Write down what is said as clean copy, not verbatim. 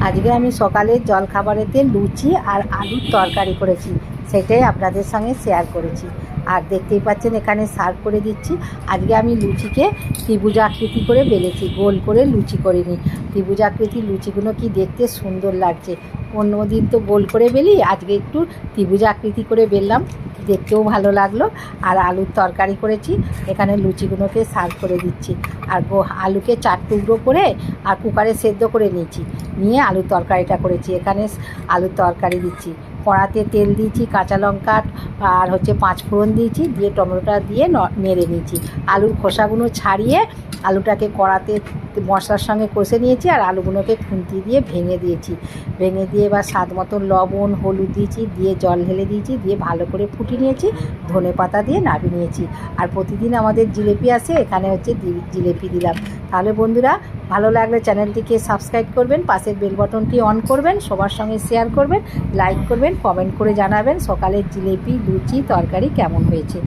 আজকে আমি সকালের জলখাবারেতে লুচি আর আলুর তরকারি করেছি, সেটাই আপনাদের সঙ্গে শেয়ার করেছি। আর দেখতেই পাচ্ছেন এখানে সার্ভ করে দিচ্ছি। আজকে আমি লুচিকে ত্রিভুজ আকৃতি করে বেলেছি, গোল করে লুচি করিনি। ত্রিভুজ আকৃতির লুচিগুলো কি দেখতে সুন্দর লাগছে। অন্য দিন তো গোল করে বেলি, আজকে একটু ত্রিভুজ আকৃতি করে বেললাম, দেখতেও ভালো লাগলো। আর আলুর তরকারি করেছি, এখানে লুচিগুলোকে সার্ভ করে দিচ্ছি। আর আলুকে 4 টুকরো করে আর কুকারে সেদ্ধ করে নিয়েছি, নিয়ে আলুর তরকারিটা করেছি। এখানে আলুর তরকারি দিচ্ছি, কড়াতে তেল দিয়েছি, কাঁচা লঙ্কা আর 5 ফোড়ন দিয়েছি, দিয়ে টমেটোটা দিয়ে নেড়ে নিয়েছি। আলুর খোসাগুলো ছাড়িয়ে আলুটাকে কড়াতে মশলার সঙ্গে কষে নিয়েছি, আর আলুগুলোকে খুন্তি দিয়ে ভেঙে দিয়েছি। ভেঙে দিয়ে এবার স্বাদ মতন লবণ হলুদ দিয়েছি, দিয়ে জল ঢেলে দিয়েছি, দিয়ে ভালো করে ফুটিয়ে নিয়েছি, ধনে পাতা দিয়ে নামিয়ে নিয়েছি। আর প্রতিদিন আমাদের জিলেপি আসে, এখানে জিলেপি দিলাম। তাহলে বন্ধুরা, ভালো লাগলে চ্যানেলটিকে সাবস্ক্রাইব করবেন, পাশের বেল বাটনটি অন করবেন, সবার সঙ্গে শেয়ার করবেন, লাইক করবেন, কমেন্ট করে জানাবেন সকালের জিলেপি লুচি তরকারি কেমন হয়েছে।